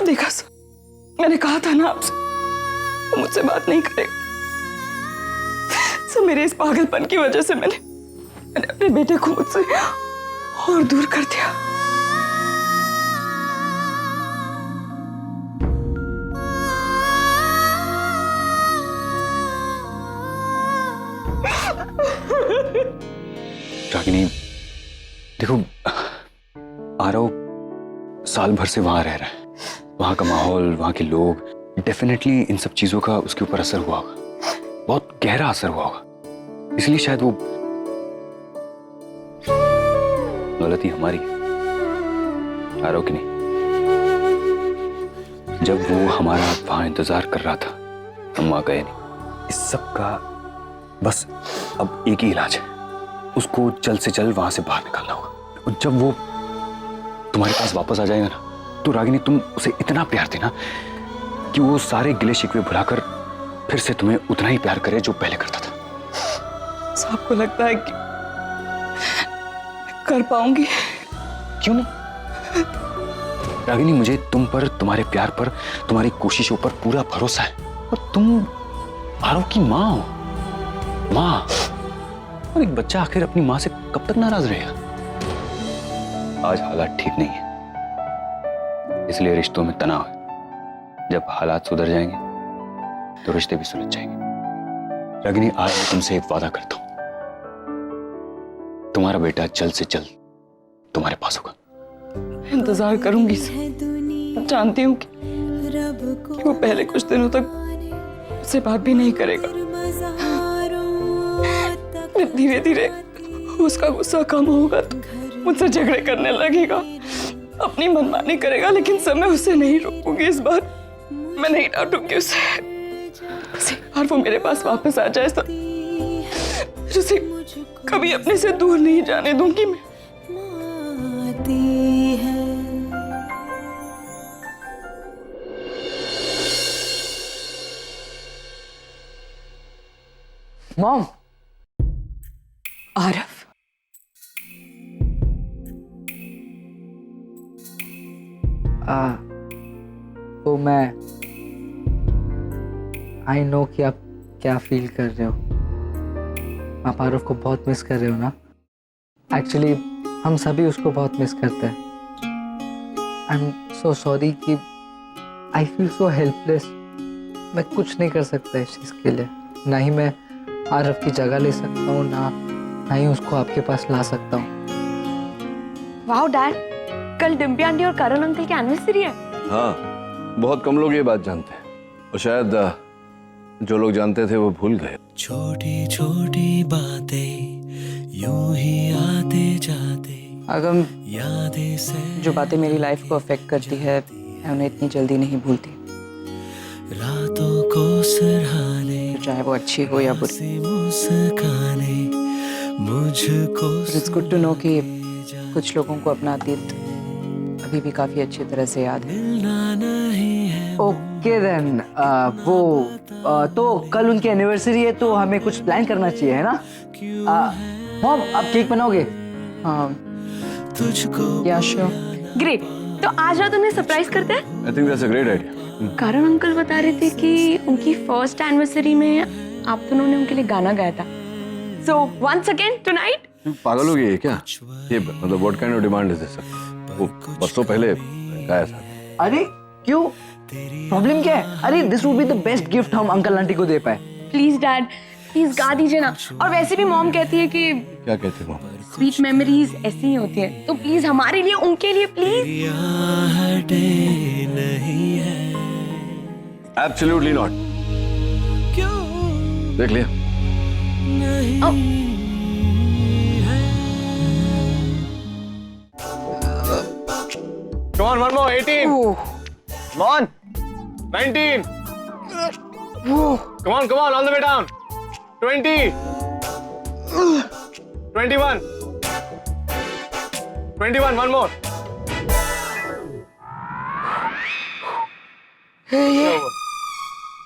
देखा सर, मैंने कहा था ना आपसे, वो मुझसे बात नहीं करेगा। सर मेरे इस पागलपन की वजह से मैंने अपने बेटे को मुझसे और दूर कर दिया। रागिनी देखो, आरव साल भर से वहां रह रहा है, वहां का माहौल, वहां के लोग, डेफिनेटली इन सब चीजों का उसके ऊपर असर हुआ होगा, बहुत गहरा असर हुआ होगा, इसलिए शायद वो। गलती हमारी है, आरव की नहीं। जब वो हमारा वहां इंतजार कर रहा था, हम वहां गए नहीं। इस सब का बस अब एक ही इलाज है, उसको जल्द से जल्द वहां से बाहर निकालना होगा। और जब वो तुम्हारे पास वापस आ जाएगा ना, तो रागिनी तुम उसे इतना प्यार देना कि वो सारे गिले शिकवे भुलाकर फिर से तुम्हें उतना ही प्यार करे जो पहले करता था। आपको लगता है कि मैं कर पाऊंगी? क्यों नहीं रागिनी, मुझे तुम पर, तुम्हारे प्यार पर, तुम्हारी कोशिशों पर पूरा भरोसा है। और तुम आरव की माँ हो, माँ। और एक बच्चा आखिर अपनी माँ से कब तक नाराज रहेगा? आज हालात ठीक नहीं है, इसलिए रिश्तों में तनाव है। जब हालात सुधर जाएंगे तो रिश्ते भी सुलझ जाएंगे। रागिनी, आज मैं तुमसे एक वादा करता हूं, तुम्हारा बेटा जल्द से जल्द तुम्हारे पास होगा। इंतजार करूंगी सर, जानती हूँ कि वो पहले कुछ दिनों तक मुझसे बात भी नहीं करेगा, धीरे धीरे उसका गुस्सा कम होगा तो मुझसे झगड़े करने लगेगा, अपनी मनमानी करेगा, लेकिन सब मैं उसे नहीं रोकूंगी। इस बार मैं नहीं डांटूंगी उसे। बस एक बार वो मेरे पास वापस आ जाए तो उसे कभी अपने से दूर नहीं जाने दूंगी मैं। मॉम, आरव, वो मैं आई नो कि आप क्या फील कर रहे हो। आप आरव को बहुत मिस कर रहे हो ना। एक्चुअली हम सभी उसको बहुत मिस करते हैं। आई एम सो सॉरी कि आई फील सो हेल्पलेस। मैं कुछ नहीं कर सकता इस चीज़ के लिए। ना ही मैं आरव की जगह ले सकता हूँ, ना ही उसको आपके पास ला सकता हूँ। वाह डैड, कल डिम्पी आंटी और करण अंकल की एनिवर्सरी है। हाँ, बहुत कम लोग ये बात जानते हैं, और शायद जो लोग जानते थे वो भूल गए। छोटी छोटी बातें यूं ही आते जाते, अगम, यादें से जो बातें मेरी लाइफ को अफेक्ट करती है मैं उन्हें इतनी जल्दी नहीं भूलती, रातों को सराहने, चाहे वो अच्छी हो या बुरी। मुस्काने मुझको। इट्स गुड टू नो कि कुछ लोगों को अपना अतीत अभी भी काफी अच्छी तरह से याद है। ओके देन, तो कल उनकी एनिवर्सरी है तो हमें कुछ प्लान करना चाहिए, है ना? मॉम, आप केक बनाओगे? हाँ, तुझको या श्योर। ग्रेट, तो आज रात उन्हें सरप्राइज करते हैं। I think that's a great idea. Karan uncle बता रहे थे कि उनकी फर्स्ट एनिवर्सरी में आप दोनों ने उनके लिए गाना गाया था। So once again tonight. पागल हो गई है क्या? ये मतलब what kind of demand is this? वो बरसों पहले गाया था। अरे क्यों, प्रॉब्लम क्या है? अरे this would be the best gift हम अंकल आंटी को दे पाए। प्लीज डैड, प्लीज गा दीजिए ना। और वैसे भी मॉम कहती है कि क्या कहते हो? स्वीट मेमोरीज ऐसी ही होती है, तो प्लीज हमारे लिए, उनके लिए प्लीज। नहीं है एब्सोल्युटली नॉट। देख लिया। Come on, one more, 18. Come on. 19. Come on, all the way down. 20. 21. 21, one more.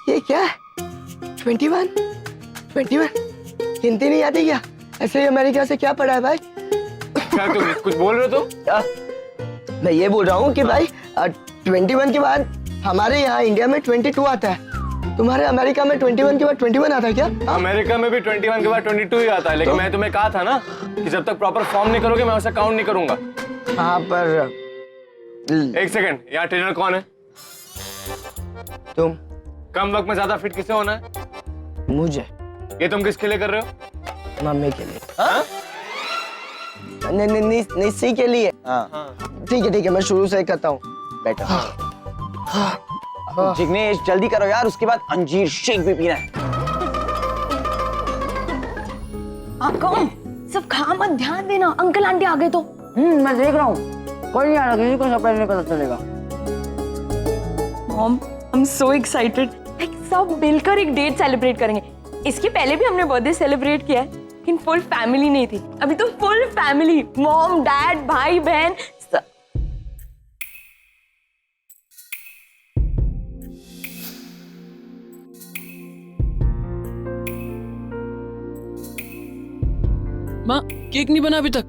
ये क्या है? 21? गिनती नहीं आती क्या? ऐसे ही अमेरिका से क्या पढ़ा है भाई? क्या तुम कुछ बोल रहे हो तुम? मैं ये बोल रहा हूँ कि भाई 21 के बाद हमारे यहाँ इंडिया में 22 आता है। तुम्हारे अमेरिका में 21 के बाद 21 आता है क्या? अमेरिका में भी 21 के बाद 22 ही आता है, लेकिन मैं तुम्हें कहा था ना कि जब तक प्रॉपर फॉर्म नहीं करोगे मैं उसे काउंट नहीं करूंगा। हाँ पर एक सेकंड, यहाँ ट्रेनर कौन है? तुम। कम वक्त में ज्यादा फिट किसे होना है? मुझे। ये तुम किसके लिए कर रहे हो? मम्मी के लिए। हाँ? निस्सी के लिए। ठीक है मैं शुरू से ही करता हूँ। बेटा। जिग्नेश जल्दी करो यार, उसके बाद अंजीर शेक भी पीना है। आप कौन? सब खा मत, ध्यान देना, अंकल आंटी आ गए तो। मैं देख रहा हूँ, कोई नहीं आ रहा, किसी को सरप्राइज नहीं पता चलेगा। Mom, I am so excited. Like सब मिलकर एक डेट सेलिब्रेट करेंगे। इसके पहले भी हमने बर्थडे सेलिब्रेट किया है, लेकिन फुल फैमिली नहीं थी। अभी तो फुल फैमिली, मॉम, डैड, भाई, बहन। माँ, केक नहीं बना अभी तक।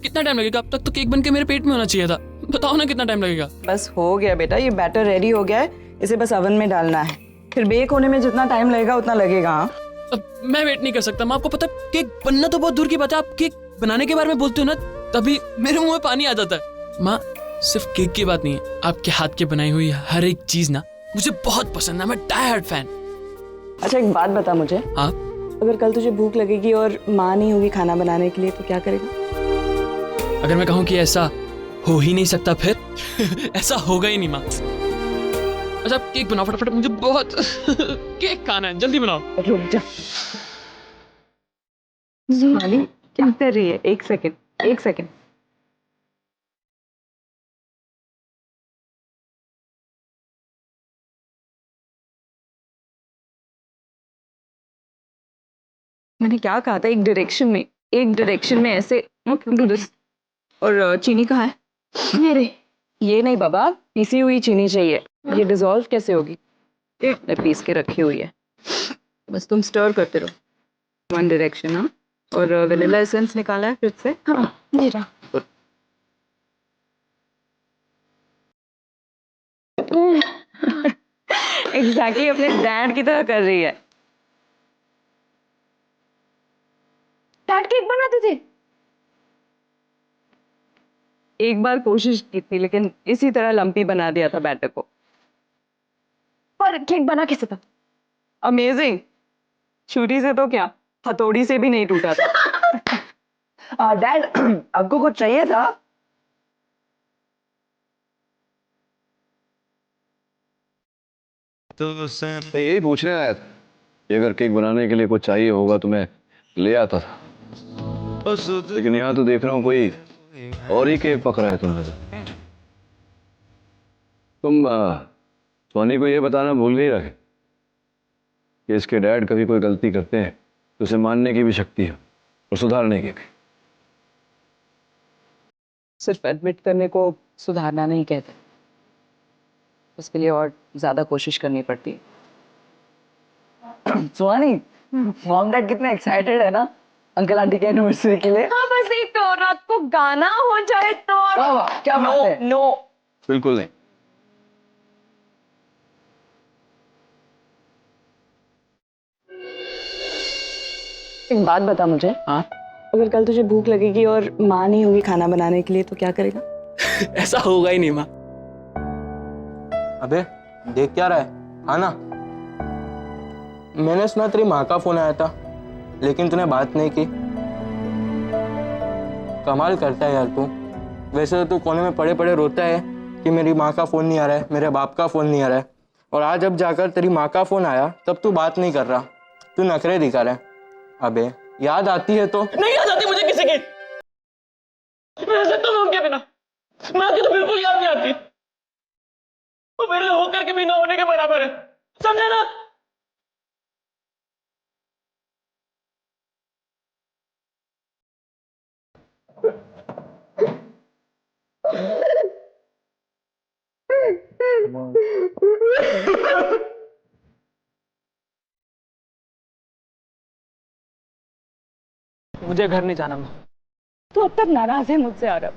कितना टाइम लगेगा? अब तक तो केक बन के मेरे पेट में होना चाहिए था। बताओ ना कितना टाइम लगेगा? बस हो गया बेटा, ये बैटर रेडी हो गया है, इसे बस ओवन में डालना है। फिर बेक होने में जितना टाइम लगेगा उतना लगेगा। हाँ, अब मैं वेट नहीं कर सकता माँ। आपको पता है केक बनना तो बहुत दूर की बात है, आप केक बनाने के बारे में बोलते हो ना तभी मेरे मुंह में पानी आ जाता है। माँ, सिर्फ केक की बात नहीं है, आपके हाथ की बनाई हुई हर एक चीज ना मुझे बहुत पसंद है। मैं डाई हार्ड फैन। अच्छा एक बात बता मुझे। हाँ? अगर कल तुझे भूख लगेगी और माँ नहीं होगी खाना बनाने के लिए तो क्या करेगा? अगर मैं कहूँ कि ऐसा हो ही नहीं सकता फिर ऐसा होगा ही नहीं माँ। अच्छा आप केक बनाओ फटाफट, मुझे बहुत केक खाना है, जल्दी बनाओ। रुक जा। सोनाली क्या कर रही है? एक सेकंड। मैंने क्या कहा था? एक डायरेक्शन में ऐसे। और चीनी कहाँ है? मेरे। ये नहीं बाबा, पीसी हुई चीनी चाहिए। ये डिसॉल्व कैसे होगी? मैं पीस के रखी हुई है, बस तुम स्टर करते रहो। One direction. हाँ, और वेनिला एसेंस निकाला है फ्रिज से? हाँ, ये रहा। एग्जैक्टली अपने डैड की तरह कर रही है। डैड केक बनाते थे। एक बार कोशिश की थी लेकिन इसी तरह लंपी बना दिया था बैटर को। पर केक बना कैसे था? अमेजिंग। छुरी से तो क्या, हथौड़ी से भी नहीं टूटा था। डैड, आपको कुछ चाहिए था? मैं यही पूछने आया था कि अगर केक बनाने के लिए कुछ चाहिए होगा तो मैं ले आता था, लेकिन यहाँ तो देख रहा हूँ कोई और ही केक पक रहा है तुमने। तुम सोनी को ये बताना भूल नहीं रहे कि इसके डैड कभी कोई गलती करते हैं तो उसे मानने की भी शक्ति है और सुधारने की भी। सिर्फ एडमिट करने को सुधारना नहीं कहते, उसके लिए और ज्यादा कोशिश करनी पड़ती है। सुहानी, मॉम डैड कितने एक्साइटेड है ना अंकल आंटी के एनिवर्सरी के लिए। हाँ, बस एक तो रात को गाना हो जाए तो। क्या बात है? नो। बिल्कुल नहीं। एक बात बता मुझे। हाँ? अगर कल तुझे भूख लगेगी और माँ नहीं होगी खाना बनाने के लिए तो क्या करेगा? ऐसा होगा ही नहीं माँ। अबे देख क्या रहा है? हाँ ना, मैंने सुना तेरी माँ का फोन आया था लेकिन तूने बात नहीं की। कमाल करता है यार तू। वैसे तो तू कोने में पड़े पड़े रोता है कि मेरी माँ का फोन नहीं आ रहा है, मेरे बाप का फोन नहीं आ रहा है, और आज जब जाकर तेरी माँ का फोन आया तब तू बात नहीं कर रहा, तू नखरे दिखा रहा है। अबे याद आती है तो? नहीं याद आती मुझे किसी की। मैं ऐसे तो हूँ क्या बिना? मैं आती तो बिल्कुल याद नहीं आती। वो मेरे लिए होकर के भी ना होने के बराबर है, समझा ना? मुझे घर नहीं जाना। तो अब तक नाराज है मुझसे आरव।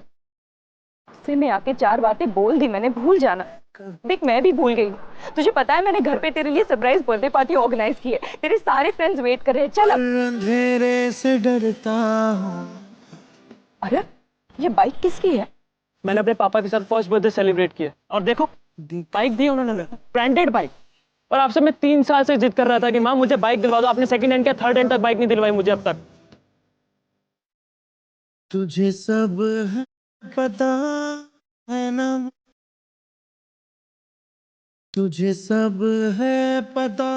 से मैं आके 4 बातें बोल दी मैंने, भूल जाना। देख मैं भी भूल गई हूँ। तुझे पता है मैंने घर पे तेरे लिए सरप्राइज बर्थडे पार्टी ऑर्गेनाइज की है। तेरे सारे फ्रेंड्स वेट कर रहे हैं। चल अब। अंधेरे से डरता हूँ। अरे ये बाइक किसकी है? मैंने अपने पापा के साथ फर्स्ट बर्थडे सेलिब्रेट किया और देखो बाइक दी उन्होंने, ब्रांडेड बाइक। और आपसे मैं 3 साल से जिद कर रहा था कि माँ मुझे बाइक दिलवा दो, आपने सेकंड हैंड क्या थर्ड हैंड तक बाइक नहीं दिलवाई मुझे अब तक। तुझे सब है पता है ना, तुझे सब है पता।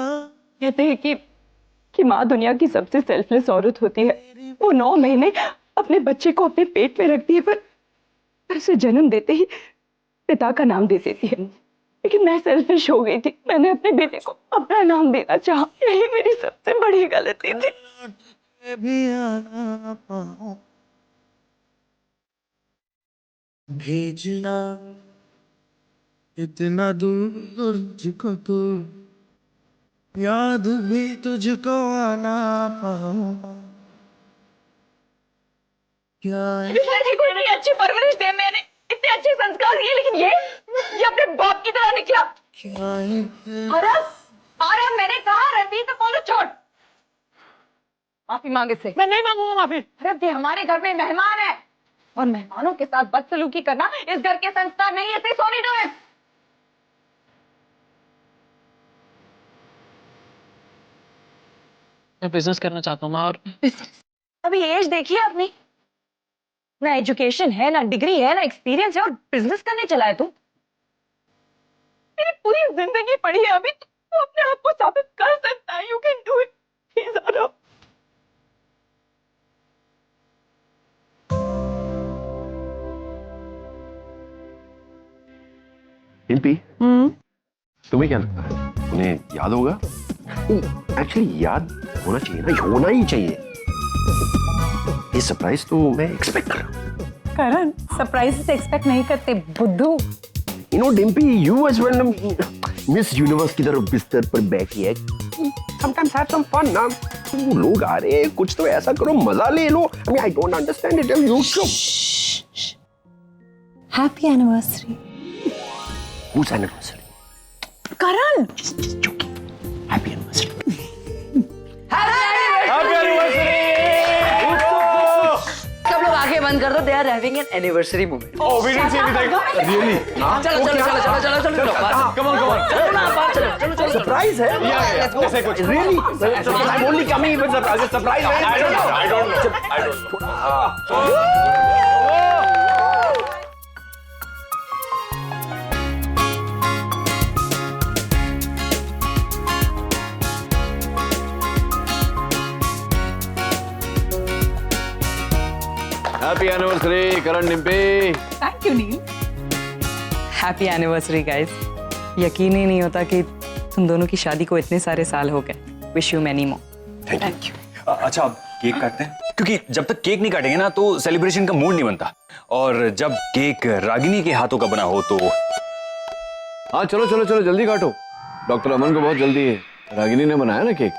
कहते हैं कि माँ दुनिया की सबसे सेल्फलेस औरत होती है। वो 9 महीने अपने बच्चे को अपने पेट में रखती है, पर उसे जन्म देते ही पिता का नाम दे देती है। लेकिन मैं सेल्फिश हो गई थी, मैंने अपने बेटे को अपना नाम देना चाहा। यही मेरी सबसे बड़ी गलती थी। भी आना पाऊं, भेजना इतना दूर तुझको, तू याद भी तुझको आना पाऊं। क्या बेटी को इतनी अच्छी परवरिश दे, मैंने इतने अच्छे संस्कार दिए, लेकिन ये अपने बाप की तरह निकला। क्या और मैंने कहा रणवीर को कॉल छोड़, माफी मांगे से। मैं नहीं मांगूंगा माफी। अरे ये हमारे घर में मेहमान है और मेहमानों के साथ बदसलूकी करना इस घर के संस्कार नहीं है। सोनी डू इट। मैं बिजनेस करना चाहता हूँ माँ। और अभी एज देखिए अपनी, ना एजुकेशन है, ना डिग्री है, ना एक्सपीरियंस है, और बिजनेस करने चला है तू। तेरी पूरी जिंदगी पड़ी है, अभी तू अपने आप को साबित कर सकता है। You can do it. Please Aarav. Dimpy, तुम्हें क्या लगता है उन्हें याद होगा? एक्चुअली याद होना चाहिए ना, होना ही चाहिए। ये सरप्राइज तो मैं एक्सपेक्ट कर रहा हूँ। करण, सरप्राइज से एक्सपेक्ट नहीं करते बुद्धू। You know, Dimpy, you as well, Miss Universe की तरफ बिस्तर पर बैठी है। Sometimes have some fun, ना? वो लोग आ रहे हैं, कुछ तो ऐसा करो, मजा ले लो। I mean, I don't understand it. You should. Happy anniversary. Whose anniversary? Karan, Just joking. Happy anniversary. सब लोग आंखें बंद कर दो, they are having an anniversary moment. Oh, we didn't see anything. Really? चलो चलो चलो चलो चलो चलो चलो Come on, come on. चलो ना बाहर चलो चलो चलो। Surprise है? let's go. ऐसे कुछ. Really? I'm only coming with surprise. Surprise है? I don't know. Happy anniversary Karan Dimpy. Thank you Neel. Happy anniversary guys. यकीन ही नहीं होता कि तुम दोनों की शादी को इतने सारे साल हो गए। Wish you many more. Thank you. अच्छा अब केक काटते हैं, क्योंकि जब तक केक नहीं काटेंगे ना तो सेलिब्रेशन का मूड नहीं बनता। और जब केक रागिनी के हाथों का बना हो तो हाँ चलो चलो चलो जल्दी काटो। डॉक्टर अमन को बहुत जल्दी है। रागिनी ने बनाया ना केक।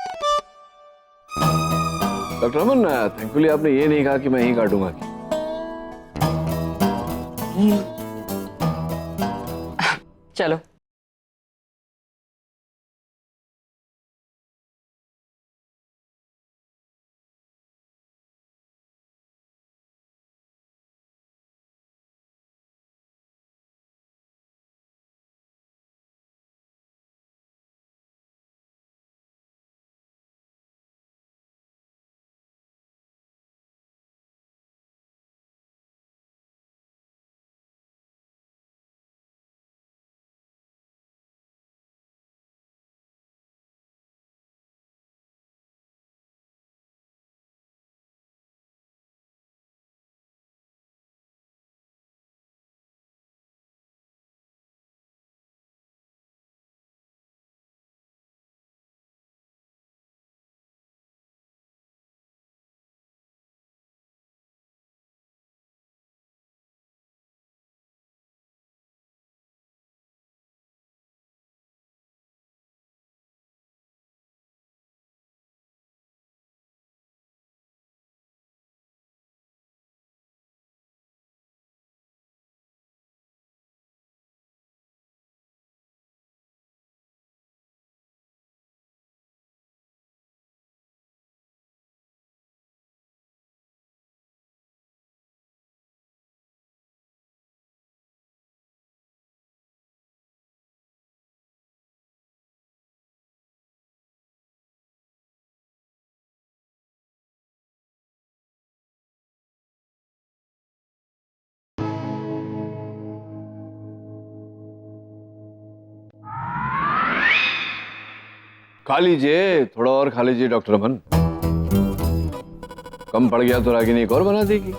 डॉक्टर अमन, थैंकफुली आपने ये नहीं कहा कि मैं ही काटूंगा। चलो खा लीजिए, थोड़ा और खा लीजिए डॉक्टर अमन। कम पड़ गया तो रागिनी एक और बना देगी।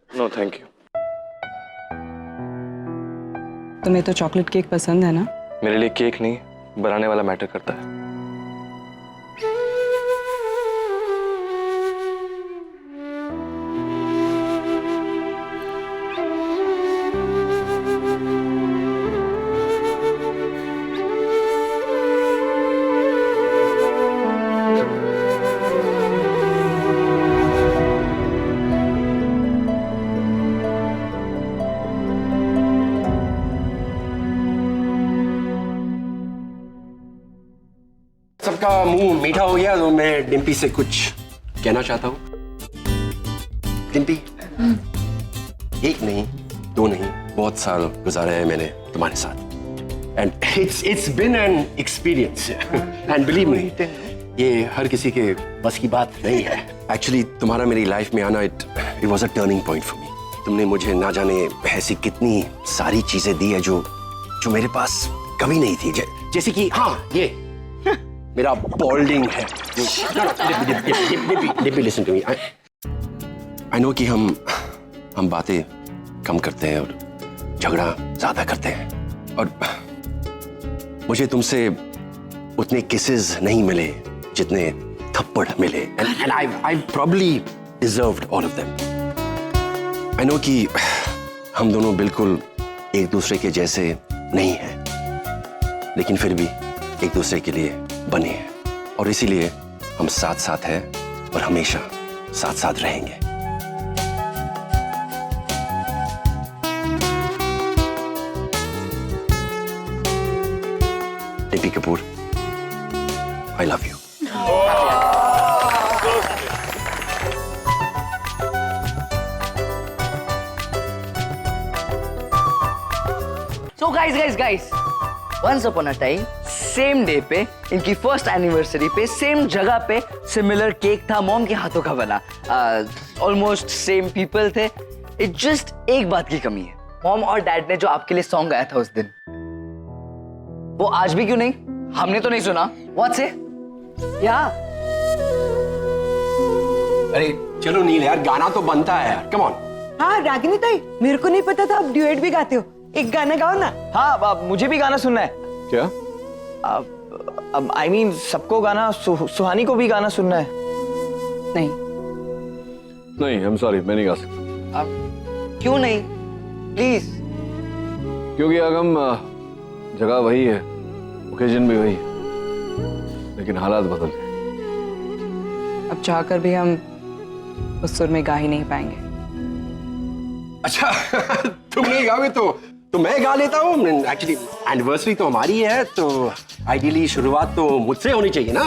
No thank you. तुम्हें तो चॉकलेट केक पसंद है ना? मेरे लिए केक नहीं, बनाने वाला मैटर करता है। सबका मुंह मीठा हो गया तो मैं डिम्पी से कुछ कहना चाहता हूँ। डिम्पी, एक नहीं, दो नहीं, बहुत साल गुजारे हैं मैंने तुम्हारे साथ। And it's been an experience and believe me, ये हर किसी के बस की बात नहीं है। एक्चुअली तुम्हारा मेरी लाइफ में आना it was a turning point for me. तुमने मुझे ना जाने ऐसी कितनी सारी चीजें दी है जो मेरे पास कभी नहीं थी। जैसे कि हाँ, ये मेरा बॉल्डिंग है। Listen to me, I know कि हम बातें कम करते हैं और झगड़ा ज्यादा करते हैं, और मुझे तुमसे उतने किसेस नहीं मिले जितने थप्पड़ मिले, and I probably deserved all of them. I know कि हम दोनों बिल्कुल एक दूसरे के जैसे नहीं हैं, लेकिन फिर भी एक दूसरे के लिए बने हैं, और इसीलिए हम साथ साथ हैं और हमेशा साथ साथ रहेंगे। Dimpy Kapoor, I love you. So guys, once upon a time, same day पे, इनकी फर्स्ट एनिवर्सरी पे, सेम जगह पे सिमिलर केक था, मॉम के हाथों का बना। ऑलमोस्ट सेम पीपल थे। इट जस्ट एक बात की कमी है, मॉम और डैड ने जो आपके लिए सॉन्ग गाया था उस दिन, वो आज भी क्यों नहीं? हमने तो नहीं सुना। व्हाट से? या अरे चलो नील यार, गाना तो बनता है यार, कम ऑन। हाँ रागिनी ताई, मेरे को नहीं पता था आप ड्यूएट भी गाते हो, एक गाना गाओ ना। हाँ, मुझे भी गाना सुनना है। क्या? आई मीन सबको गाना, सुहानी को भी गाना सुनना है। नहीं नहीं, I'm sorry, मैं नहीं गा सकता। क्यों नहीं? प्लीज। क्योंकि अगम जगह वही है, ओकेजन भी वही है, लेकिन हालात बदल गए। अब चाहकर भी हम उस सुर में गा ही नहीं पाएंगे। अच्छा तुम नहीं गाओगे तो मैं गा लेता हूँ। एक्चुअली एनिवर्सरी तो हमारी है, तो आइडियली शुरुआत तो मुझसे होनी चाहिए ना।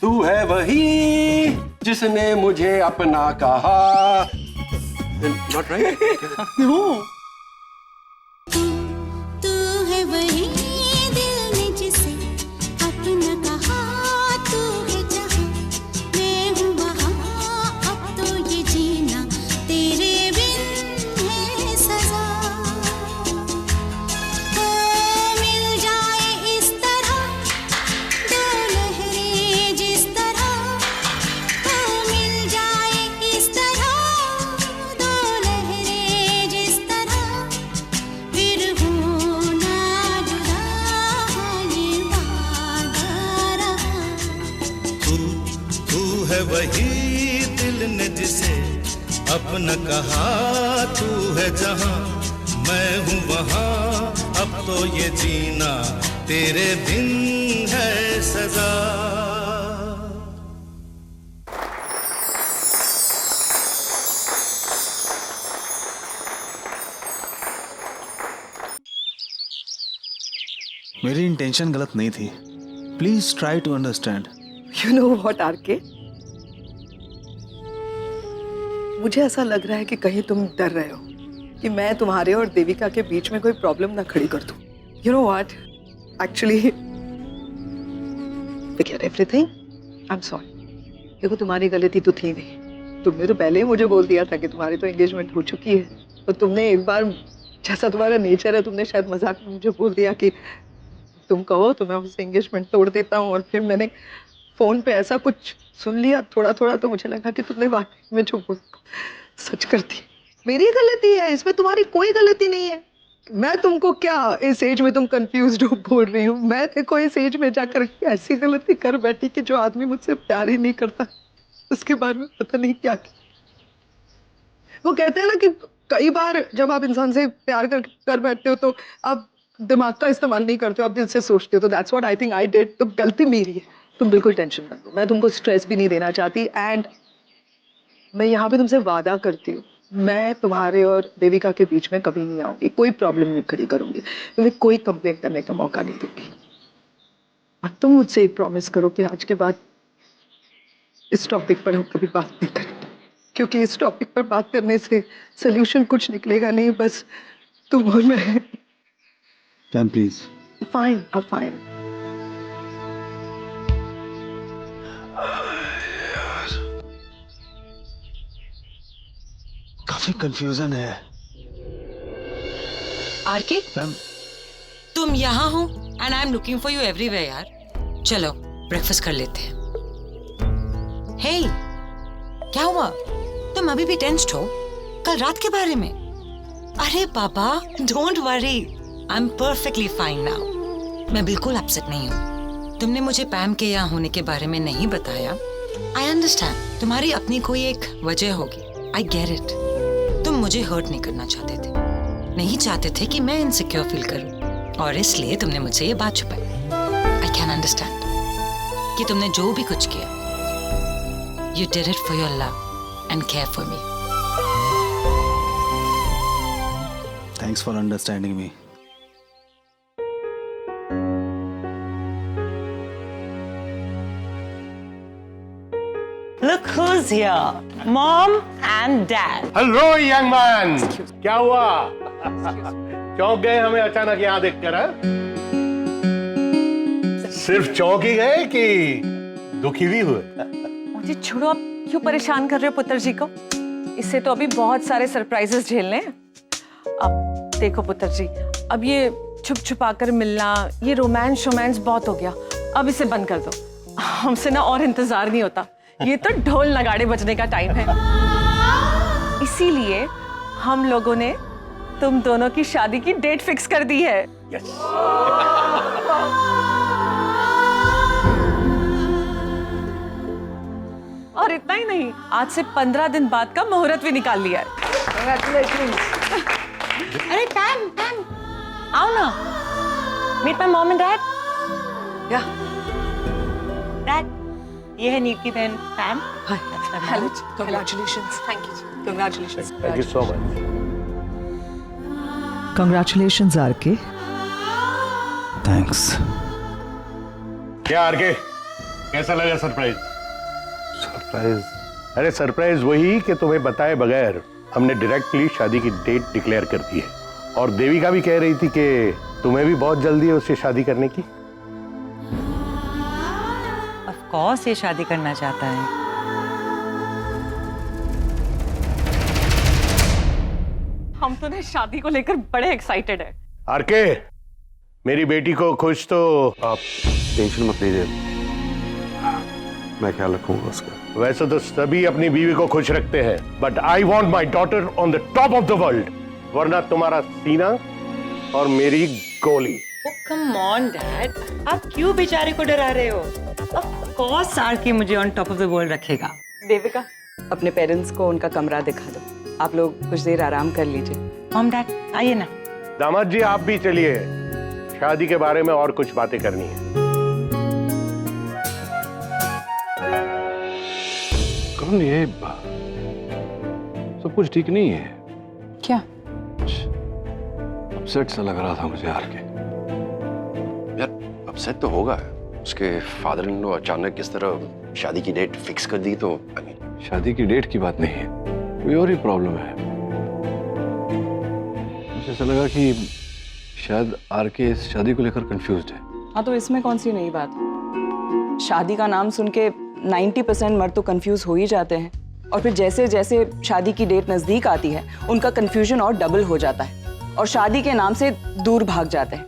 तू है वही जिसने मुझे अपना कहा। Not right? तू है वही दिल ने जिसे अपना कहा, तू है जहां मैं हूँ वहां, अब तो ये जीना तेरे बिन है सजा। मिल जाए इस तरह दो लहरें जिस तरह, मिल जाए इस तरह दो लहरें जिस तरह, फिर होना जुदा ये वादा रहा। तू है वही दिल ने जिसे अपना कहा, तू है जहां मैं हूँ वहां, अब तो ये जीना तेरे बिन है सजा। मेरी इंटेंशन गलत नहीं थी, please try to understand. You know what, RK? मुझे ऐसा लग रहा है कि कहीं तुम डर रहे हो कि मैं तुम्हारे और देविका के बीच में कोई प्रॉब्लम ना खड़ी कर दूं। You know what, actually forget everything, I am sorry. देखो तुम्हारी गलती तो थी नहीं, तुमने तो पहले ही मुझे बोल दिया था कि तुम्हारी तो एंगेजमेंट हो चुकी है, और तुमने एक बार, जैसा तुम्हारा नेचर है, तुमने शायद मजाक में मुझे बोल दिया कि तुम कहो तो मैं उससे एंगेजमेंट तोड़ देता हूँ। और फिर मैंने फोन पे ऐसा कुछ सुन लिया थोड़ा थोड़ा, तो मुझे लगा कि तुमने वाकई में जो बोल सच करती। मेरी गलती है इसमें, तुम्हारी कोई गलती नहीं है। मैं तुमको क्या इस एज में तुम कंफ्यूज्ड हो बोल रही हूँ? मैं देखो इस एज में जाकर ऐसी गलती कर बैठी कि जो आदमी मुझसे प्यार ही नहीं करता उसके बारे में पता नहीं क्या किया। वो कहते हैं ना कि कई बार जब आप इंसान से प्यार कर बैठते हो तो आप दिमाग का इस्तेमाल नहीं करते हो, आप दिल से सोचते हो। तो that's what I think I did. तो गलती मेरी है, तुम बिल्कुल टेंशन मत लो, मैं तुमको स्ट्रेस भी नहीं देना चाहती। एंड मैं यहाँ पे तुमसे वादा करती हूँ, मैं तुम्हारे और देविका के बीच में कभी नहीं आऊंगी, कोई प्रॉब्लम नहीं खड़ी करूंगी, तुम्हें कोई कंप्लेंट करने का मौका नहीं दूंगी। और तुम मुझसे एक प्रॉमिस करो कि आज के बाद इस टॉपिक पर हम कभी बात नहीं करेंगे, क्योंकि इस टॉपिक पर बात करने से सोल्यूशन कुछ निकलेगा नहीं, बस तुम और मैं। Ma'am please. फाइन, अब फाइन। काफी कंफ्यूजन है। आरके, तुम यहाँ हो and I am looking for you everywhere यार। चलो ब्रेकफास्ट कर लेते हैं। हे, क्या हुआ? तुम अभी भी टेंस्ड हो कल रात के बारे में? अरे बाबा, don't worry, I am perfectly fine now. मैं बिल्कुल अपसेट नहीं हूँ। तुमने मुझे पैम के यहाँ होने के बारे में नहीं बताया। आई अंडरस्टैंड, तुम्हारी अपनी कोई एक वजह होगी। I get it. तुम मुझे हर्ट नहीं करना चाहते थे, नहीं चाहते थे कि मैं इनसिक्योर फील करूं, और इसलिए तुमने मुझसे ये बात छुपाई। आई कैन अंडरस्टैंड कि तुमने जो भी कुछ किया, you did it for your love and care for me. Thanks for understanding me. Look who's here, Mom and Dad. Hello young man, क्या हुआ? चौंक गए हमें अचानक यहाँ देखकर? सिर्फ चौंक ही गए कि दुखी भी हुए? मुझे छोड़ो, आप क्यों परेशान कर रहे हो पुत्र जी को? इससे तो अभी बहुत सारे सरप्राइजेस झेलने हैं। अब देखो पुत्र जी, अब ये छुप छुपा कर मिलना, ये रोमांस बहुत हो गया। अब इसे बंद कर दो, हमसे ना और इंतजार नहीं होता। ये तो ढोल नगाड़े बजने का टाइम है। इसीलिए हम लोगों ने तुम दोनों की शादी की डेट फिक्स कर दी है। और इतना ही नहीं, आज से 15 दिन बाद का मुहूर्त भी निकाल लिया है। अरे पैम, पैम, आओ ना। Meet my mom and dad. Dad, ये है नीव की बहन Pam. Hello, congratulations. Thank you, congratulations. Thank you so much. Congratulations RK. Thanks. क्या आरके, कैसा लगा सरप्राइज? सरप्राइज? अरे सरप्राइज वही कि तुम्हें बताए बगैर हमने डायरेक्टली शादी की डेट डिक्लेयर कर दी है। और देविका भी कह रही थी कि तुम्हें भी बहुत जल्दी है उससे शादी करने की। ऑफ कोर्स ये शादी करना चाहता है। हम तो ना शादी को लेकर बड़े एक्साइटेड है। आरके, मेरी बेटी को खुश तो आप टेंशन मत लीजिए, मैं ख्याल रखूंगा उसका। वैसे तो सभी अपनी बीवी को खुश रखते हैं, but I want my daughter on the top of the world, वरना तुम्हारा सीना और मेरी गोली। कम ऑन डैड, आप क्यों बेचारे को डरा रहे हो? ऑफ कोर्स आरके मुझे on top of the world रखेगा। देविका, अपने पेरेंट्स को उनका कमरा दिखा दो, आप लोग कुछ देर आराम कर लीजिए। मॉम डैड आइए ना। दामाद जी आप भी चलिए, शादी के बारे में और कुछ बातें करनी है। कौन ये? सब कुछ ठीक नहीं है। क्या? अपसेट सा लग रहा था मुझे यार के। यार अपसेट तो होगा, उसके फादर ने अचानक किस तरह शादी की डेट फिक्स कर दी, तो शादी की डेट की बात नहीं है, कोई और ही प्रॉब्लम है। मुझे ऐसा लगा कि शायद आर के इस शादी को लेकर कंफ्यूज्ड है। हाँ तो इसमें कौन सी नई बात? शादी का नाम सुन के 90% मर्द तो कंफ्यूज हो ही जाते हैं, और फिर जैसे जैसे शादी की डेट नजदीक आती है उनका कंफ्यूजन और डबल हो जाता है और शादी के नाम से दूर भाग जाते हैं।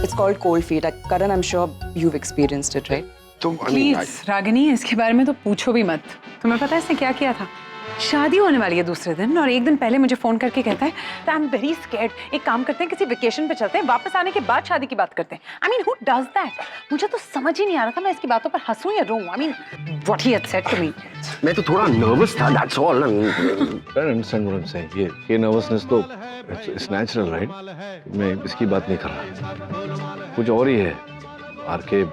It's called cold feet. Karan, I am sure you've experienced it, right? Please Ragini, इसके बारे में तो पूछो भी मत। तुम्हें पता है इसने क्या किया था? शादी होने वाली है दूसरे दिन और एक दिन पहले मुझे फोन करके कहता है आई एम वेरी स्कैर्ड, एक काम करते हैं किसी वेकेशन पे चलते हैं, वापस आने के बाद शादी की बात करते हैं। I mean who does that? मुझे तो समझ ही नहीं आ रहा था मैं इसकी बातों पर हंसूं या रोऊं। I mean what he had said to me. मैं तो थोड़ा नर्वस था, that's all. I understand what I'm saying. ये नर्वसनेस तो it's natural, right? मैं इसकी बात नहीं कर रहा, कुछ और ही है। आर के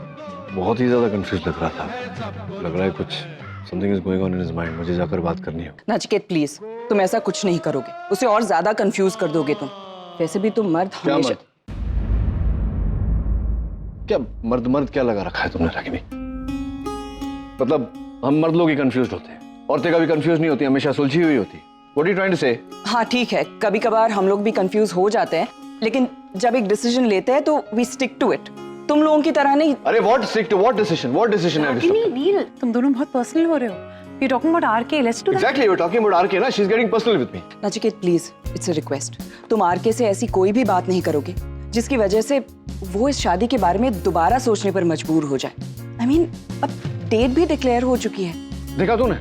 बहुत ही ज्यादा कंफ्यूज लग रहा था, लग रहा है कुछ something is going on in his mind। मुझे जाकर बात करनी है। नचिकेत प्लीज, तुम ऐसा कुछ नहीं करोगे, उसे और ज्यादा कंफ्यूज कर दोगे तुम। वैसे भी तुम मर्द हमेशा क्या मर्द क्या लगा रखा है तुमने रागिनी? मतलब हम मर्द लोग ही कंफ्यूज होते हैं, औरतें कभी कंफ्यूज नहीं होती, हमेशा सुलझी हुई होती। What are you trying to say? हाँ ठीक है, कभी कभार हम लोग भी कंफ्यूज हो जाते हैं, लेकिन जब एक डिसीजन लेते हैं तो वी स्टिक टू इट। तुम लोगों की तरह नहीं। अरे what stick to what decision? What decision है? रागिनी, नील, तुम दोनों बहुत पर्सनल हो रहे हो। You're talking about RK, let's do that. Exactly, you're talking about RK ना? She's getting personal with me. Nachiket please, it's a request. तुम आरके से ऐसी कोई भी बात नहीं करोगे जिसकी वजह से वो इस शादी के बारे में दोबारा सोचने पर मजबूर हो जाए। आई मीन अब डेट भी डिक्लेयर हो चुकी है। देखा तूने?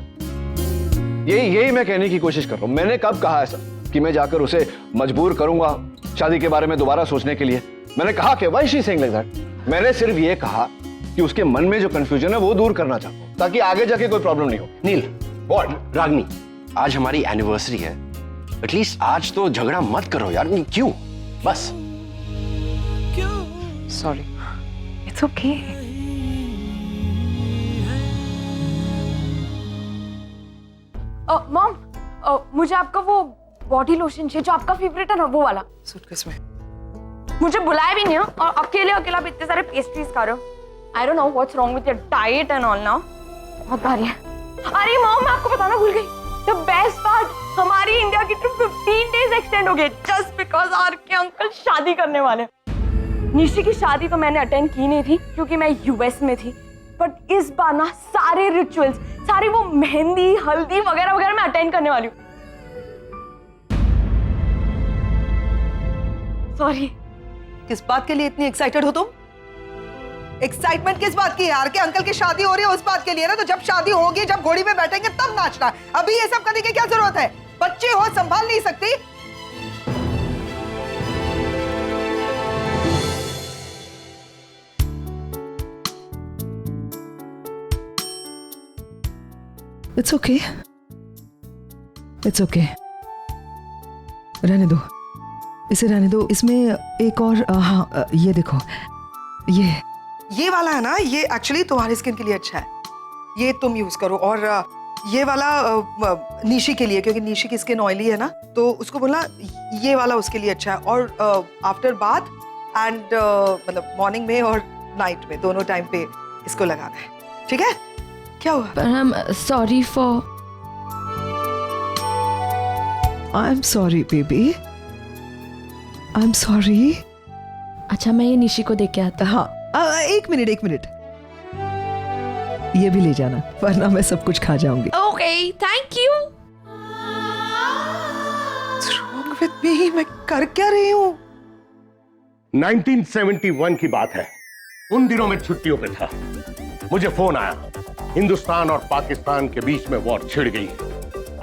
यही मैं कहने की कोशिश कर रहा हूँ। मैंने कब कहा ऐसा कि मैं जाकर उसे मजबूर करूंगा शादी के बारे में दोबारा सोचने के लिए? मैंने कहा कि why is she saying like that? मैंने सिर्फ ये कहा कि उसके मन में जो कंफ्यूजन है वो दूर करना चाहता हूँ ताकि आगे जाके कोई प्रॉब्लम नहीं हो। नील, व्हाट? रागिनी, आज हमारी एनिवर्सरी है, एटलीस्ट आज तो झगड़ा मत करो यार। क्यों? बस। सॉरी। It's okay. मॉम, मुझे आपका वो बॉडी लोशन चाहिए जो आपका फेवरेट है ना, वो वाला। सूटकेस में। मुझे बुलाया भी नहीं है और अकेला भी इतने सारे पेस्ट्रीज खा रहे हो। I don't know what's wrong with your diet and all now. बहुत भारी है। अरे मॉम, मैं आपको बताना भूल गई, द बेस्ट पार्ट, हमारी इंडिया की ट्रिप 15 डेज एक्सटेंड हो गई जस्ट बिकॉज आर के अंकल शादी करने वाले। निशी की शादी तो मैंने अटेंड की नहीं थी क्योंकि मैं यूएस में थी, बट इस बार ना सारे रिचुअल्स, सारी वो मेहंदी, हल्दी वगैरह वगैरह मैं अटेंड करने वाली हूँ। सॉरी। किस बात के लिए इतनी एक्साइटेड हो तुम? एक्साइटमेंट किस बात की है? यार के अंकल की शादी हो रही है उस बात के लिए ना। तो जब शादी होगी, जब घोड़ी पे बैठेंगे तब नाचना। अभी ये सब करने की क्या जरूरत है? बच्चे हो, संभाल नहीं सकती? इट्स ओके, इट्स ओके, रहने दो, इसे रहने दो। इसमें एक और हाँ, ये देखो, ये वाला है ना, ये एक्चुअली तुम्हारी स्किन के लिए अच्छा है, ये तुम यूज करो। और ये वाला निशी के लिए, क्योंकि निशी की स्किन ऑयली है ना, तो उसको बोलना ये वाला उसके लिए अच्छा है। और आफ्टर बाथ एंड मतलब मॉर्निंग में और नाइट में, दोनों टाइम पे इसको लगाना है, ठीक है? क्या हुआ? पर हम sorry for, I am sorry baby, I am sorry. अच्छा, मैं ये निशी को देख के आता। हाँ, एक मिनट, ये भी ले जाना वरना मैं सब कुछ खा जाऊंगी। Okay, thank you. What's wrong with me? मैं कर क्या रही हूँ? 1971 की बात है, उन दिनों में छुट्टियों पे था, मुझे फोन आया, हिंदुस्तान और पाकिस्तान के बीच में वॉर छिड़ गई है,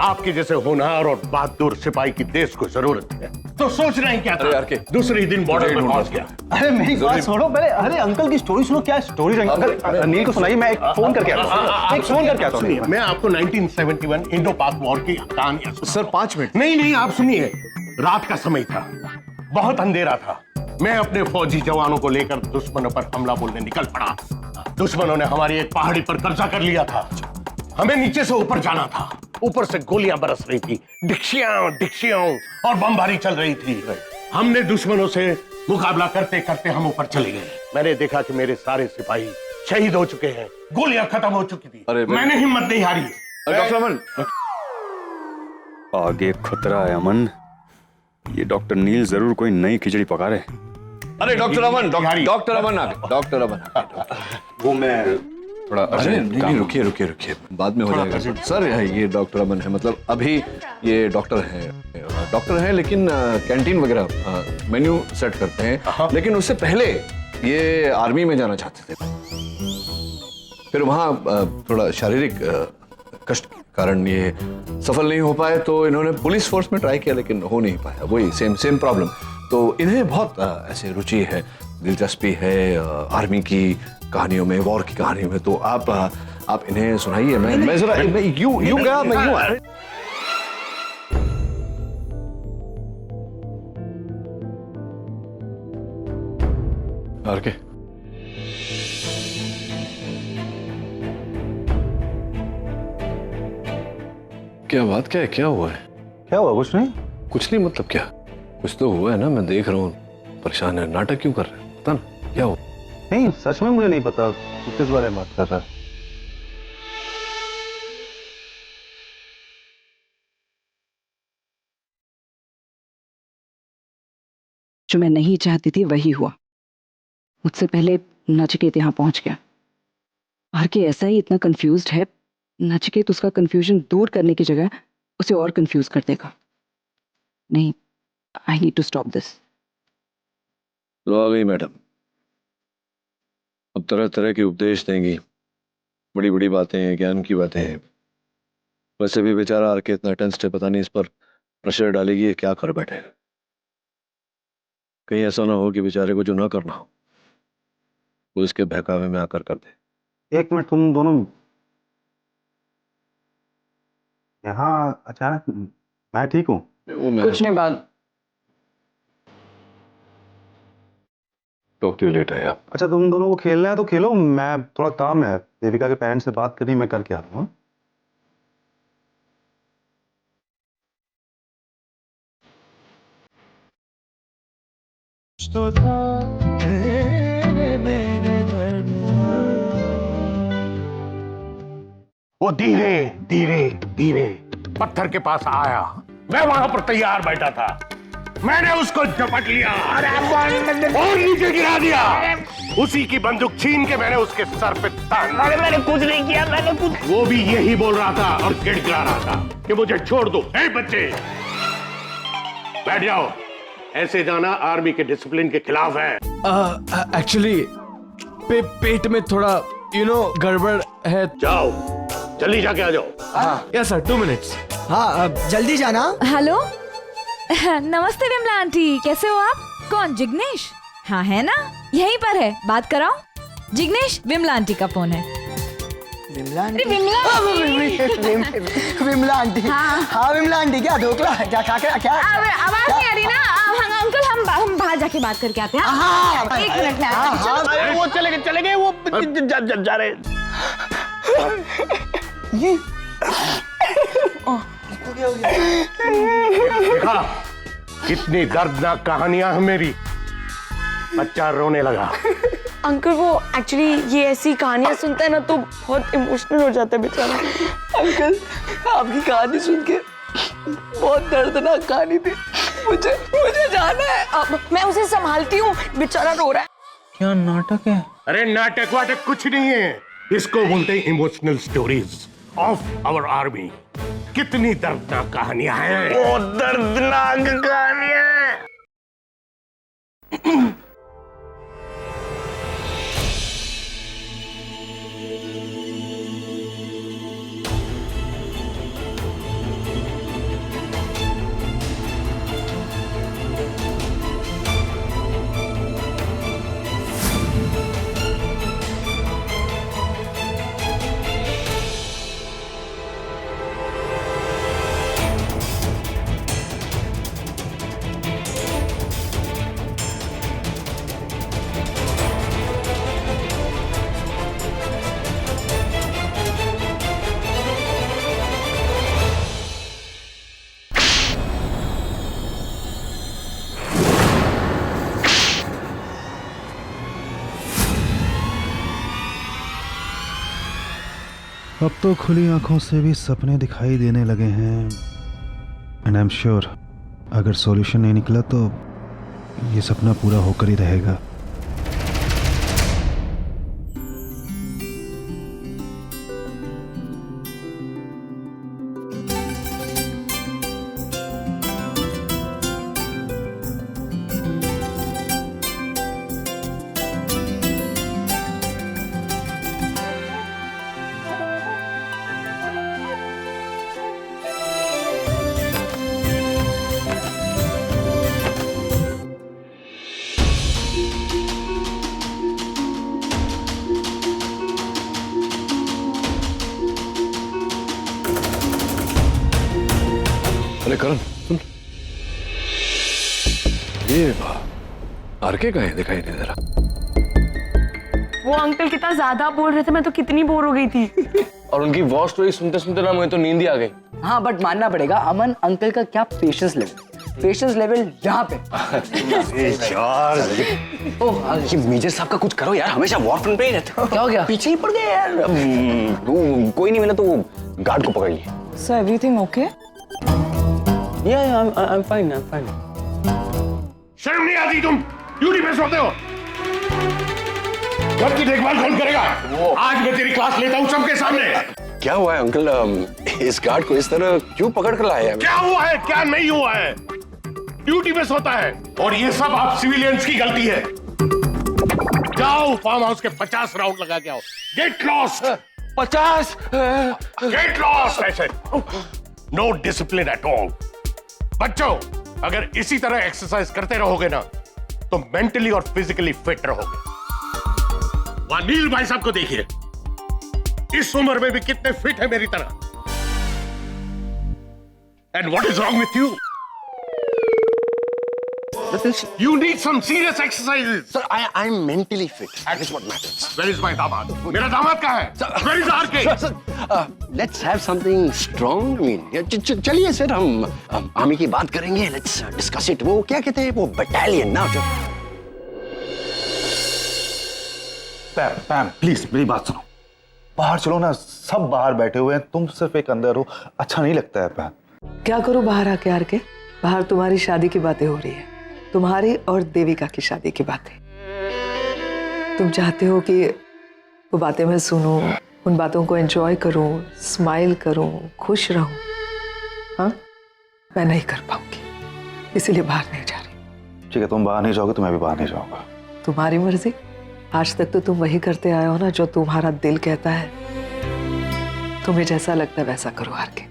आपके जैसे होनहार और बहादुर सिपाही की देश को जरूरत है। तो सोच रहे हैं क्या था? दूसरे दिन बॉर्डर पर पहुंच गया। अरे मेरी बात सुनो पहले। अरे अंकल की स्टोरी सुनो। क्या स्टोरी? अंकल नील को सुनाइए, मैं एक फोन करके आता हूं। सुनिए, मैं आपको 1971 इंडो पाक वॉर की कहानी। Sir 5 minute. नहीं, आप सुनिए। रात का समय था, बहुत अंधेरा था, मैं अपने फौजी जवानों को लेकर दुश्मनों पर हमला बोलने निकल पड़ा। दुश्मनों ने हमारी एक पहाड़ी पर कब्जा कर लिया था, हमें नीचे से ऊपर जाना था। ऊपर से गोलियां बरस रही थी, डिक्शियां और बमबारी चल रही थी। हमने दुश्मनों से मुकाबला करते करते हम ऊपर चले गए। मैंने देखा कि मेरे सारे सिपाही शहीद हो चुके हैं, गोलियां खत्म हो चुकी थी। मैंने हिम्मत नहीं हारी। डॉक्टर अमन, आगे खतरा है अमन। ये डॉक्टर नील जरूर कोई नई खिचड़ी पका रहे। अरे डॉक्टर अमन, डॉक्टर अमन आ गए, डॉक्टर अमन आ गए। वो मैं थोड़ा अरे नहीं, रुकिए रुकिए रुकिए, बाद में हो जाएगा सर। ये डॉक्टर अमन है, मतलब अभी ये डॉक्टर हैं लेकिन कैंटीन वगैरह मेन्यू सेट करते हैं, लेकिन उससे पहले ये आर्मी में जाना चाहते थे। फिर वहाँ थोड़ा शारीरिक कष्ट के कारण ये सफल नहीं हो पाए, तो इन्होंने पुलिस फोर्स में ट्राई किया लेकिन हो नहीं पाया। वही सेम प्रॉब्लम। तो इन्हें बहुत ऐसे रुचि है, दिलचस्पी है आर्मी की कहानियों में, वॉर की कहानियों में। तो आप इन्हें सुनाइए। मैं जरा यूं गया, मैं यूं आया। और क्या क्या बात, क्या है, क्या हुआ है? क्या हुआ? कुछ नहीं मतलब क्या कुछ तो हुआ है ना। मैं देख रहा हूँ परेशान है, नाटक क्यों कर रहे हैं? पता ना क्या हुआ? नहीं, सच में मुझे नहीं पता किस बारे में बात कर रहा है। जो मैं नहीं चाहती थी वही हुआ। मुझसे पहले नचिकेत यहाँ पहुंच गया। आर के ऐसा ही इतना कंफ्यूज्ड है, नचिकेत उसका कंफ्यूजन दूर करने की जगह उसे और कंफ्यूज कर देगा। नहीं, I need to stop this. तो आ गई मैडम, अब तरह तरह के उपदेश देंगी, बड़ी बड़ी बातें हैं, ज्ञान की बातें हैं। वैसे भी बेचारा आर के इतना टेंस्ड है, पता नहीं इस पर प्रेशर डालेगी ये क्या कर बैठे। कहीं ऐसा ना हो कि बेचारे को जो ना करना हो वो इसके बहकावे में आकर कर दे। एक मिनट, तुम दोनों यहाँ अचानक? मैं ठीक हूँ। कुछ नहीं बात। टॉक टू लेट है आप। अच्छा, तुम दोनों को खेलना है तो खेलो, मैं थोड़ा काम है, देविका के पेरेंट्स से बात करनी, मैं करके आता हूँ। वो धीरे धीरे धीरे पत्थर के पास आया। मैं वहां पर तैयार बैठा था, मैंने उसको झपट लिया और नीचे गिरा दिया। उसी की बंदूक छीन के मैंने उसके सर पे तान। मैंने कुछ नहीं किया, मैंने कुछ। वो भी यही बोल रहा था और गिड़गिड़ा रहा था कि मुझे छोड़ दो। ए बच्चे, बैठ जाओ। ऐसे जाना आर्मी के डिसिप्लिन के खिलाफ है। एक्चुअली पेट में थोड़ा गड़बड़ है। जाओ, जल्दी जाके आ जाओ। Yes sir, 2 minutes. हाँ, जल्दी जाना। हेलो, नमस्ते विमला आंटी, कैसे हो आप? कौन, जिग्नेश? हाँ है ना, यहीं पर है, बात कराओ। जिग्नेश, विमला आंटी का फोन है। विमला आंटी? विमला आंटी। हाँ विमला आंटी, क्या ढोकला क्या खा के क्या? आवाज नहीं आ रही ना? अंकल, हम बाहर जाके बात करके आते हैं। हाँ, एक मिनट में। वो चले गए वो जा रहे। ये देखा कितनी दर्दनाक कहानियां हैं मेरी। बच्चा रोने लगा। अंकल, वो एक्चुअली ये ऐसी कहानियां सुनता है ना तो बहुत इमोशनल हो जाता है बेचारा। अंकल, आपकी कहानी सुन के बहुत दर्दनाक कहानी थी। मुझे जाना है। अब मैं उसे संभालती हूँ, बेचारा रो रहा है। क्या नाटक है? अरे नाटक वाटक कुछ नहीं है, इसको बोलते हैं emotional stories of our army. कितनी दर्दनाक कहानियां हैं। वो दर्दनाक कहानियां। अब तो खुली आंखों से भी सपने दिखाई देने लगे हैं। एंड आई एम श्योर अगर सॉल्यूशन नहीं निकला तो ये सपना पूरा होकर ही रहेगा। अरे करण सुन, ये आरके का है, दिखाई नहीं दे रहा। वो अंकल कितना ज्यादा बोल रहे थे, मैं तो कितनी बोर हो गई थी। और उनकी वॉर स्टोरी सुनते सुनते ना मुझे तो नींद ही आ गई। हाँ बट मानना पड़ेगा अमन अंकल का क्या पेशेंस लेवल यहाँ पे। यार ये मेजर साहब का कुछ करो यार, हमेशा वॉर फ्रंट पे ही रहते हो। क्या हो गया? पीछे ही पड़ गए यार। कोई नहीं मिला तो वो गार्ड को पकड़ लिया। Sir everything okay? I'm fine. शर्म नहीं आती? तुम ड्यूटी पे सोते हो। घर की देखभाल कौन करेगा? आज मैं तेरी क्लास लेता हूँ सबके सामने। क्या हुआ है अंकल? इस गार्ड को इस तरह क्यों पकड़ कर लाए हैं? क्या हुआ है क्या नहीं हुआ है? ड्यूटी पे सोता है और ये सब आप सिविलियंस की गलती है। जाओ फार्म हाउस के 50 राउंड लगा के आओ। Get lost. 50? Get lost. ऐसे नो डिसिप्लिन एट ऑल। बच्चों अगर इसी तरह एक्सरसाइज करते रहोगे ना तो मेंटली और फिजिकली फिट रहोगे। वहां नील भाई साहब को देखिए, इस उम्र में भी कितने फिट है मेरी तरह। And what is wrong with you? You need some serious exercises. Sir, I'm mentally fit. That is what matters. Where is my दामाद? मेरा दामाद कहाँ है? Where is RK? Sir, let's have something strong. I mean, चलिए sir हम army की बात करेंगे. Let's discuss it. वो क्या कहते हैं वो बटालियन ना जो। पैम प्लीज मेरी बात सुनो, बाहर चलो ना, सब बाहर बैठे हुए हैं, तुम सिर्फ एक अंदर हो, अच्छा नहीं लगता है। पैम क्या करूं बाहर आके आरके? बाहर तुम्हारी शादी की बातें हो रही है, तुम्हारी और देविका की शादी की बातें। तुम चाहते हो कि वो बातें मैं सुनूं, उन बातों को एंजॉय करूं, स्माइल करूं, खुश रहूं। हाँ, मैं नहीं कर पाऊंगी, इसीलिए बाहर नहीं जा रही। ठीक है, तुम बाहर नहीं जाओगे तो मैं भी बाहर नहीं जाऊंगा। तुम्हारी मर्जी। आज तक तो तुम वही करते आए हो ना जो तुम्हारा दिल कहता है। तुम्हें जैसा लगता है वैसा करो आरके।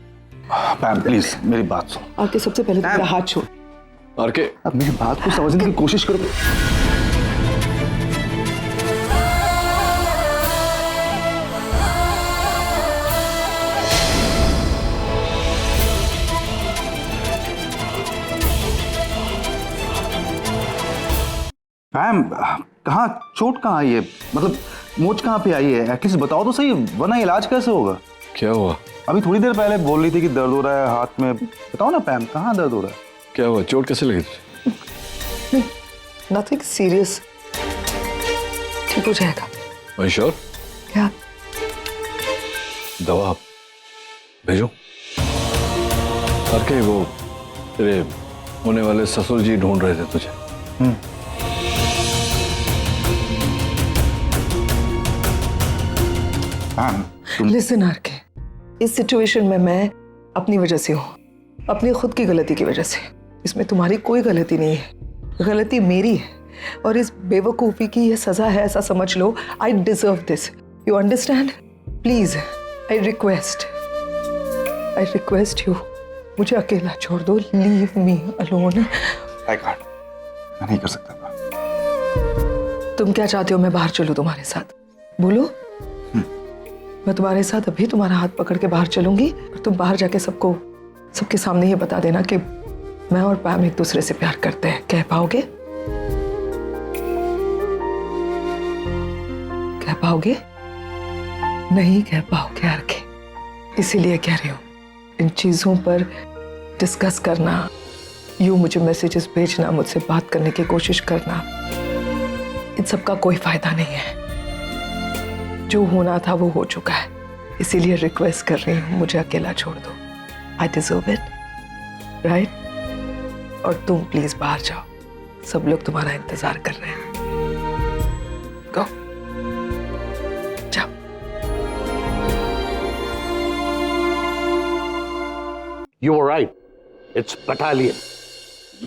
पैम प्लीज मेरी बात सुनो। आरके सबसे पहले मेरा हाथ छोड़। आरके अब मेरी बात को समझने की कोशिश करो। पैम कहाँ, चोट कहाँ आई है, मतलब मोच कहाँ पे आई है? एटलीस्ट बताओ तो सही, वरना इलाज कैसे होगा? क्या हुआ? अभी थोड़ी देर पहले बोल रही थी कि दर्द हो रहा है हाथ में। बताओ ना पैम, कहाँ दर्द हो रहा है? क्या हुआ? चोट कैसे लगी? नथिंग सीरियस, ठीक हो जाएगा। Are you sure? क्या? दवा भेजो। आरके वो तेरे होने वाले ससुर जी ढूंढ रहे थे तुझे। लिसन आरके, इस सिचुएशन में मैं अपनी वजह से हूँ, अपनी खुद की गलती की वजह से। इसमें तुम्हारी कोई गलती नहीं है, गलती मेरी है और इस बेवकूफ़ी की ये सज़ा है, ऐसा समझ लो। I deserve this, you understand? Please I request you, मुझे अकेला छोड़ दो, leave me alone. I can't, मैं नहीं कर सकता। तुम क्या चाहते हो मैं बाहर चलूं तुम्हारे साथ? बोलो। मैं तुम्हारे साथ अभी तुम्हारा हाथ पकड़ के बाहर चलूंगी और तुम बाहर जाके सबके सामने ये बता देना कि मैं और पैम एक दूसरे से प्यार करते हैं। कह पाओगे? कह पाओगे? नहीं कह पाओगे आरके, इसीलिए कह रही हूँ। इन चीजों पर डिस्कस करना, यूं मुझे मैसेजेस भेजना, मुझसे बात करने की कोशिश करना, इन सब का कोई फायदा नहीं है। जो होना था वो हो चुका है, इसीलिए रिक्वेस्ट कर रही हूँ, मुझे अकेला छोड़ दो। I deserve it. राइट? और तुम प्लीज बाहर जाओ, सब लोग तुम्हारा इंतजार कर रहे हैं। गो, जाओ। You were right. It's battalion.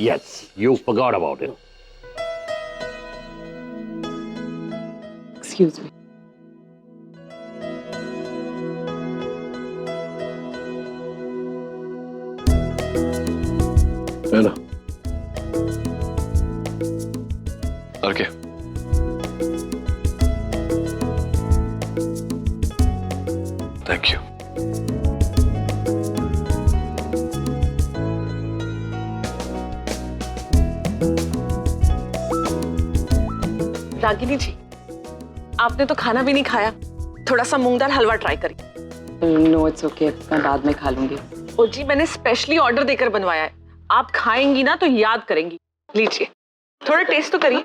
Yes, you forgot about it. Excuse me. है ना? और क्या? Thank you. रागिनी जी, आपने तो खाना भी नहीं खाया, थोड़ा सा मूंग दाल हलवा ट्राई करिए। नो इट्स ओके, मैं बाद में खा लूंगी। ओ जी, मैंने स्पेशली ऑर्डर देकर बनवाया है, आप खाएंगी ना तो याद करेंगी। लीजिए, थोड़ा टेस्ट तो करिए।